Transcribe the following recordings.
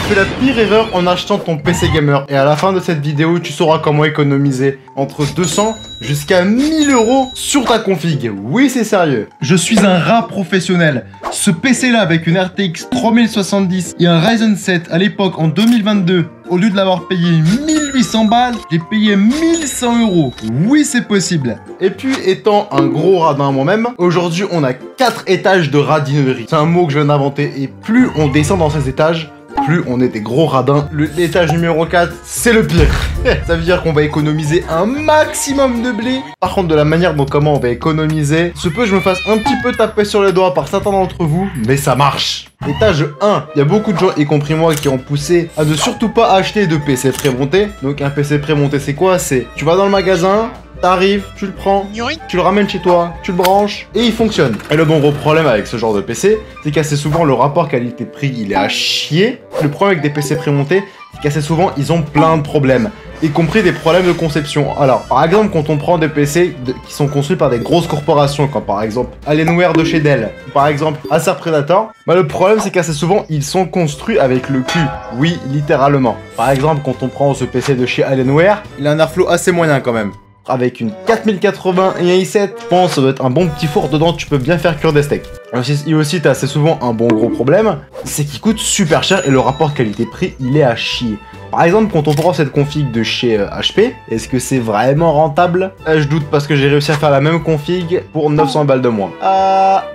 fais la pire erreur en achetant ton PC gamer. Et à la fin de cette vidéo, tu sauras comment économiser entre 200 jusqu'à 1000 € sur ta config. Oui, c'est sérieux. Je suis un rat professionnel. Ce PC là avec une RTX 3070 et un Ryzen 7 à l'époque en 2022, au lieu de l'avoir payé 1800 balles, j'ai payé 1100 €. Oui, c'est possible. Et puis, étant un gros radin moi-même, aujourd'hui, on a 4 étages de radinerie. C'est un mot que je viens d'inventer. Et plus on descend dans ces étages, plus on est des gros radins. L'étage numéro 4, c'est le pire. Ça veut dire qu'on va économiser un maximum de blé. Par contre, de la manière dont comment on va économiser, se peut que je me fasse un petit peu taper sur les doigts par certains d'entre vous, mais ça marche. Étage 1, il y a beaucoup de gens, y compris moi, qui ont poussé à ne surtout pas acheter de PC prémonté. Donc un PC prémonté, c'est quoi? C'est, tu vas dans le magasin, t'arrives, tu le prends, tu le ramènes chez toi, tu le branches, et il fonctionne. Et le bon gros problème avec ce genre de PC, c'est qu'assez souvent, le rapport qualité-prix, il est à chier. Le problème avec des PC prémontés, c'est qu'assez souvent, ils ont plein de problèmes, y compris des problèmes de conception. Alors, par exemple, quand on prend des PC qui sont construits par des grosses corporations, comme par exemple Alienware de chez Dell, ou par exemple Acer Predator, bah le problème c'est qu'assez souvent, ils sont construits avec le cul. Oui, littéralement. Par exemple, quand on prend ce PC de chez Alienware, il a un airflow assez moyen quand même. Avec une 4080 et un i7, je pense que ça doit être un bon petit four dedans, tu peux bien faire cuire des steaks. Et aussi, t'as assez souvent un bon gros problème, c'est qu'il coûte super cher et le rapport qualité-prix, il est à chier. Par exemple, quand on prend cette config de chez HP, est-ce que c'est vraiment rentable? Je doute parce que j'ai réussi à faire la même config pour 900 balles de moins.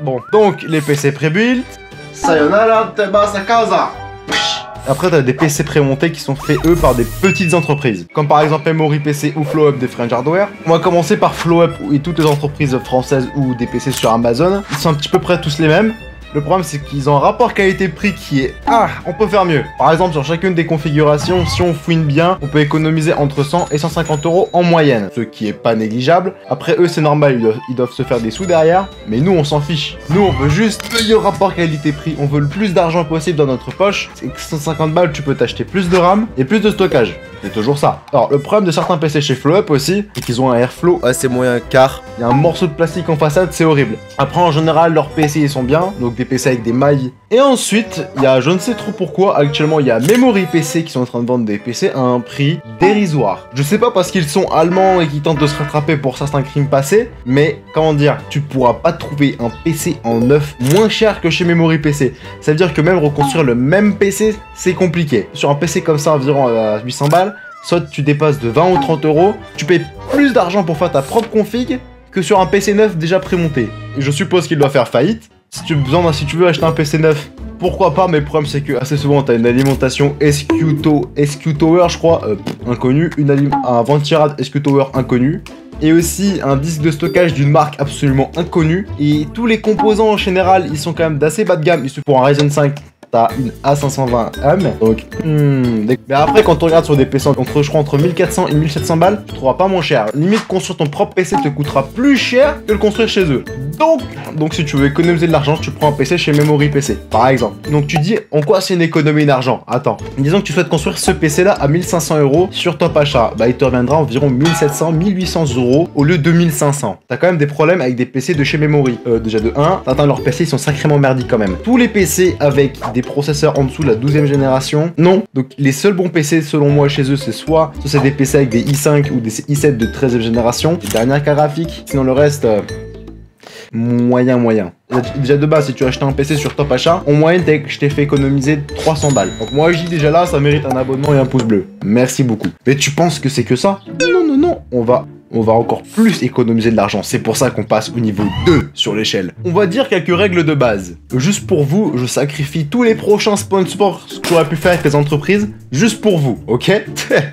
Bon. Donc, les PC pré-built, sayonara, te vas a casa. Après, t'as des PC prémontés qui sont faits, eux, par des petites entreprises. Comme par exemple Memory PC ou FlowUp des French Hardware. On va commencer par FlowUp et toutes les entreprises françaises ou des PC sur Amazon. Ils sont un petit peu près tous les mêmes. Le problème, c'est qu'ils ont un rapport qualité-prix qui est... on peut faire mieux. Par exemple, sur chacune des configurations, si on fouine bien, on peut économiser entre 100 et 150 € en moyenne. Ce qui est pas négligeable. Après, eux, c'est normal, ils doivent se faire des sous derrière. Mais nous, on s'en fiche. Nous, on veut juste payer au rapport qualité-prix. On veut le plus d'argent possible dans notre poche. C'est que 150 balles, tu peux t'acheter plus de RAM et plus de stockage. C'est toujours ça. Alors, le problème de certains PC chez FlowUp aussi, c'est qu'ils ont un airflow assez moyen car il y a un morceau de plastique en façade, c'est horrible. Après, en général, leurs PC, ils sont bien. Donc, des PC avec des mailles. Et ensuite, il y a, je ne sais trop pourquoi, actuellement, il y a Memory PC qui sont en train de vendre des PC à un prix dérisoire. Je sais pas parce qu'ils sont allemands et qu'ils tentent de se rattraper pour certains crimes passés, mais comment dire, tu pourras pas trouver un PC en neuf moins cher que chez Memory PC. Ça veut dire que même reconstruire le même PC, c'est compliqué. Sur un PC comme ça, environ à 800 balles, soit tu dépasses de 20 ou 30 €, tu payes plus d'argent pour faire ta propre config que sur un PC neuf déjà prémonté. Et je suppose qu'il doit faire faillite. Si tu veux acheter un PC neuf, pourquoi pas, mais le problème c'est que assez souvent tu as une alimentation SQ Tower, je crois, inconnu, un ventirad SQ Tower inconnu, et aussi un disque de stockage d'une marque absolument inconnue, et tous les composants en général, ils sont quand même d'assez bas de gamme. Pour un Ryzen 5, t'as une A520M, donc mais après quand on regarde sur des PC je crois entre 1400 et 1700 balles, tu trouveras pas moins cher. Limite construire ton propre PC te coûtera plus cher que le construire chez eux. Donc si tu veux économiser de l'argent, tu prends un PC chez Memory PC par exemple. Donc tu dis en quoi c'est une économie d'argent? Attends, disons que tu souhaites construire ce PC là à 1500 € sur Top Achat, bah il te reviendra environ 1700 1800 € au lieu de 1500. T'as quand même des problèmes avec des PC de chez Memory. Déjà de 1, certains de leurs PC ils sont sacrément merdiques quand même. Tous les PC avec des processeurs en dessous de la 12e génération, non. Donc les seuls bons PC selon moi chez eux, c'est soit c'est des PC avec des i5 ou des i7 de 13e génération, des dernières cartes graphiques, sinon le reste moyen. Déjà de base, si tu achètes un PC sur Top Achat, en moyenne je t'ai fait économiser 300 balles. Donc moi je dis déjà là, ça mérite un abonnement et un pouce bleu. Merci beaucoup. Mais tu penses que c'est que ça? Non, on va encore plus économiser de l'argent. C'est pour ça qu'on passe au niveau 2 sur l'échelle. On va dire quelques règles de base. Juste pour vous, je sacrifie tous les prochains sponsors que j'aurais pu faire avec les entreprises, juste pour vous, ok?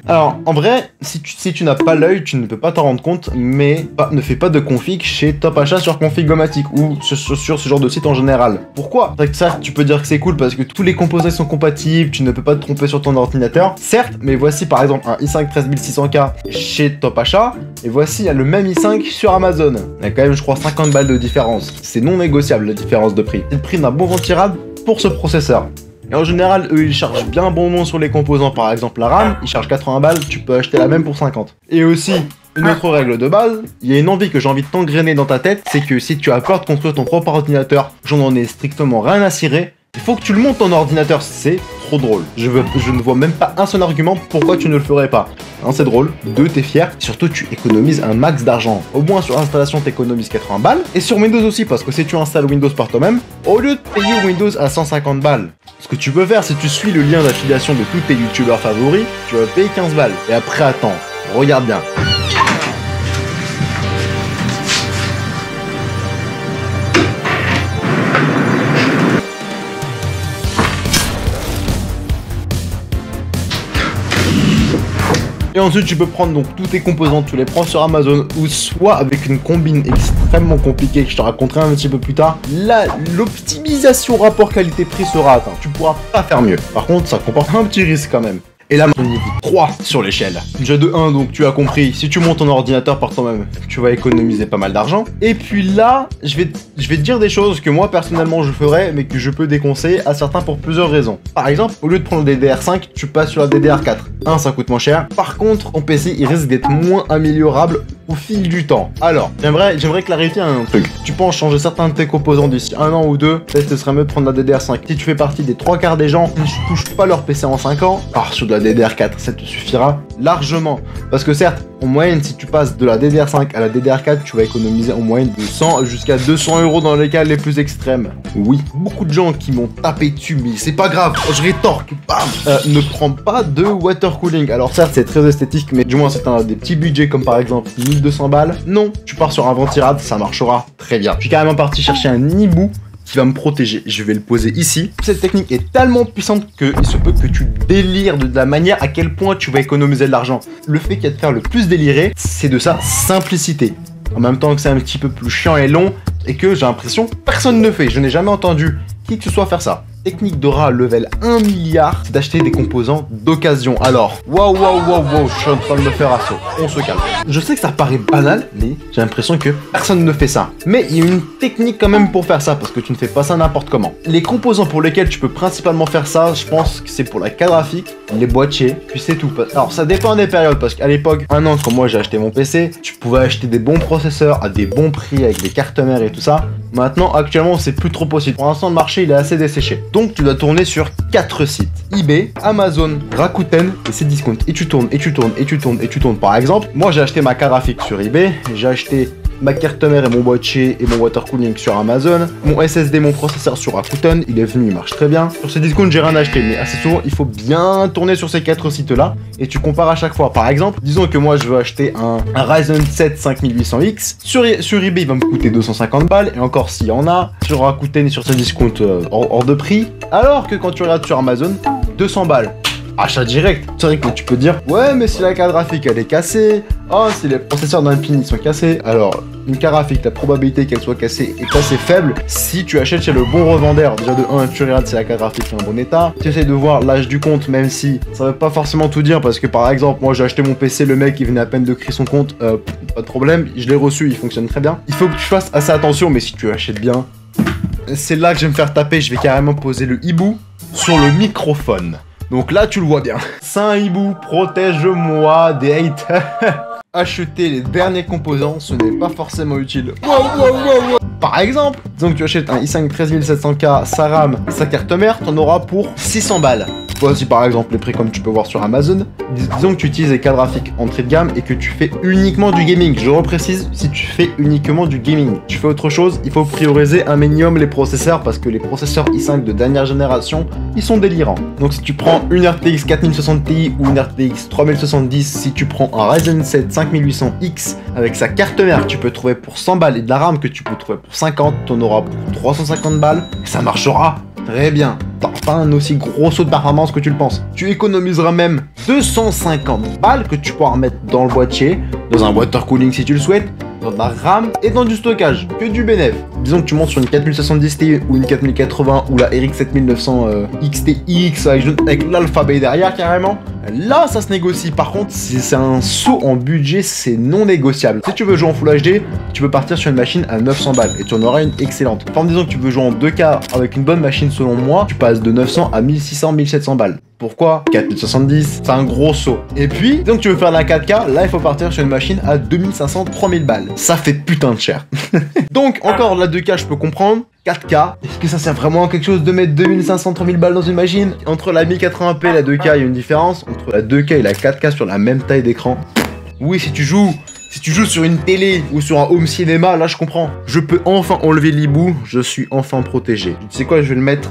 Alors, en vrai, si tu n'as pas l'œil, tu ne peux pas t'en rendre compte, mais ne fais pas de config chez Top Achat sur Configomatic ou sur ce genre de site en général. Pourquoi? Ça, tu peux dire que c'est cool parce que tous les composants sont compatibles, tu ne peux pas te tromper sur ton ordinateur. Certes, mais voici par exemple un i5 13600K chez Top Achat. Et voici, il y a le même i5 sur Amazon. Il y a quand même, je crois, 50 balles de différence. C'est non négociable, la différence de prix. C'est le prix d'un bon ventirad pour ce processeur. Et en général, eux, ils chargent bien bon nom sur les composants. Par exemple, la RAM, ils chargent 80 balles, tu peux acheter la même pour 50. Et aussi, une autre règle de base, il y a une envie que j'ai envie de t'engrainer dans ta tête, c'est que si tu as peur de construire ton propre ordinateur, j'en ai strictement rien à cirer. Il faut que tu le montes ton ordinateur, c'est trop drôle. Je ne vois même pas un seul argument pourquoi tu ne le ferais pas. 1, c'est drôle. 2, t'es fier. Surtout, tu économises un max d'argent. Au moins, sur l'installation, t'économises 80 balles. Et sur Windows aussi, parce que si tu installes Windows par toi-même, au lieu de payer Windows à 150 balles, ce que tu peux faire, si tu suis le lien d'affiliation de tous tes youtubeurs favoris, tu vas payer 15 balles. Et après, attends, regarde bien. Et ensuite, tu peux prendre donc tous tes composants, tu les prends sur Amazon ou soit avec une combine extrêmement compliquée que je te raconterai un petit peu plus tard. Là, l'optimisation rapport qualité-prix sera atteinte. Tu pourras pas faire mieux. Par contre, ça comporte un petit risque quand même. Et là, on niveau 3 sur l'échelle. Déjà de 1, donc tu as compris, si tu montes ton ordinateur par toi-même, tu vas économiser pas mal d'argent. Et puis là, je vais te dire des choses que moi, personnellement, je ferais, mais que je peux déconseiller à certains pour plusieurs raisons. Par exemple, au lieu de prendre la DDR5, tu passes sur la DDR4. 1, ça coûte moins cher. Par contre, ton PC, il risque d'être moins améliorable au fil du temps. Alors, j'aimerais clarifier un truc. Tu penses changer certains de tes composants d'ici 1 an ou 2, peut-être ce serait mieux de prendre la DDR5. Si tu fais partie des 3/4 des gens qui ne touchent pas leur PC en 5 ans, pars sur de la DDR4, ça te suffira largement. Parce que certes, en moyenne, si tu passes de la DDR5 à la DDR4, tu vas économiser en moyenne de 100 jusqu'à 200 € dans les cas les plus extrêmes. Oui, beaucoup de gens qui m'ont tapé dessus, mais c'est pas grave, je rétorque, bam. Ne prends pas de water cooling. Alors certes, c'est très esthétique, mais du moins c'est un des petits budgets comme par exemple 1200 balles. Non, tu pars sur un ventirad, ça marchera très bien. Je suis carrément parti chercher un hibou qui va me protéger. Je vais le poser ici. Cette technique est tellement puissante qu'il se peut que tu délires de la manière à quel point tu vas économiser de l'argent. Le fait qu'il y a de faire le plus délirer, c'est de sa simplicité. En même temps que c'est un petit peu plus chiant et long et que j'ai l'impression que personne ne fait. Je n'ai jamais entendu qui que ce soit faire ça. Technique Dora level 1 milliard, c'est d'acheter des composants d'occasion. Alors, waouh, je suis en train de me faire assaut. On se calme. Je sais que ça paraît banal, mais j'ai l'impression que personne ne fait ça. Mais il y a une technique quand même pour faire ça, parce que tu ne fais pas ça n'importe comment. Les composants pour lesquels tu peux principalement faire ça, je pense que c'est pour la carte graphique, les boîtiers, puis c'est tout. Alors, ça dépend des périodes, parce qu'à l'époque, un an, quand moi j'ai acheté mon PC, tu pouvais acheter des bons processeurs à des bons prix avec des cartes mères et tout ça. Maintenant, actuellement, c'est plus trop possible. Pour l'instant, le marché, il est assez desséché. Donc, tu dois tourner sur 4 sites. eBay, Amazon, Rakuten et Cdiscount. Et tu tournes, et tu tournes, et tu tournes, et tu tournes. Par exemple, moi, j'ai acheté ma carte graphique sur eBay. J'ai acheté ma carte mère et mon boîtier et mon water cooling sur Amazon. Mon SSD, mon processeur sur Rakuten. Il est venu, il marche très bien. Sur Cdiscount, j'ai rien acheté. Mais assez souvent, il faut bien tourner sur ces 4 sites-là. Et tu compares à chaque fois. Par exemple, disons que moi, je veux acheter un Ryzen 7 5800X. Sur eBay, il va me coûter 250 balles. Et encore, s'il y en a. Sur Rakuten et sur Cdiscount, hors de prix. Alors que quand tu regardes sur Amazon, 200 balles. Achat direct. C'est vrai que tu peux dire, ouais, mais si la carte graphique elle est cassée, oh, si les processeurs dans le pin ils sont cassés, alors une carte graphique, la probabilité qu'elle soit cassée est assez faible si tu achètes chez le bon revendeur. Déjà de 1, tu regardes si la carte graphique est en bon état. Tu essaies de voir l'âge du compte, même si ça veut pas forcément tout dire, parce que par exemple, moi j'ai acheté mon PC, le mec il venait à peine de créer son compte, pas de problème, je l'ai reçu, il fonctionne très bien. Il faut que tu fasses assez attention, mais si tu achètes bien, c'est là que je vais me faire taper, je vais carrément poser le hibou sur le microphone. Donc là, tu le vois bien. Saint Hibou, protège-moi des haters. Acheter les derniers composants, ce n'est pas forcément utile. Par exemple, disons que tu achètes un i5 13700K, sa RAM, sa carte mère, t'en auras pour 600 balles. Voici par exemple les prix comme tu peux voir sur Amazon. Disons que tu utilises des cartes graphiques entrée de gamme et que tu fais uniquement du gaming. Je reprécise, si tu ffais uniquement du gaming. Tu fais autre chose, il faut prioriser un minimum les processeurs parce que les processeurs i5 de dernière génération, ils sont délirants. Donc si tu prends une RTX 4060 Ti ou une RTX 3070, si tu prends un Ryzen 7 5800X avec sa carte mère, tu peux trouver pour 100 balles et de la RAM que tu peux trouver pour 50, t'en auras pour 350 balles et ça marchera très bien. T'as pas un aussi gros saut de performance que tu le penses. Tu économiseras même 250 balles que tu pourras mettre dans le boîtier, dans un water cooling si tu le souhaites, dans de la RAM et dans du stockage. Que du bénéf. Disons que tu montes sur une 4070 Ti ou une 4080 ou la RX 7900 XTX avec l'alphabet derrière carrément. Là, ça se négocie. Par contre, si c'est un saut en budget, c'est non négociable. Si tu veux jouer en Full HD, tu peux partir sur une machine à 900 balles et tu en auras une excellente. Enfin, disons que tu veux jouer en 2K avec une bonne machine selon moi, tu passes de 900 à 1600, 1700 balles. Pourquoi 4070? C'est un gros saut. Et puis, donc tu veux faire de la 4K, là il faut partir sur une machine à 2500-3000 balles. Ça fait putain de cher. Donc encore la 2K je peux comprendre. 4K, est-ce que ça sert vraiment à quelque chose de mettre 2500-3000 balles dans une machine? Entre la 1080p et la 2K, il y a une différence. Entre la 2K et la 4K sur la même taille d'écran. Oui, si tu joues sur une télé ou sur un home cinéma, là je comprends. Je peux enfin enlever l'hibou, je suis enfin protégé. Tu sais quoi, je vais le mettre...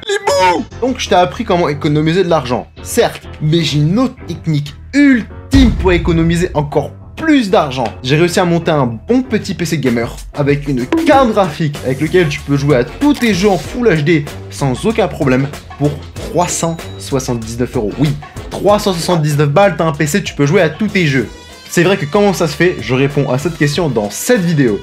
L'hibou! Donc je t'ai appris comment économiser de l'argent. Certes, mais j'ai une autre technique ultime pour économiser encore plus d'argent. J'ai réussi à monter un bon petit PC gamer avec une carte graphique avec lequel tu peux jouer à tous tes jeux en Full HD sans aucun problème pour 379 €. Oui, 379 balles, t'as un PC, tu peux jouer à tous tes jeux. C'est vrai que comment ça se fait? Je réponds à cette question dans cette vidéo.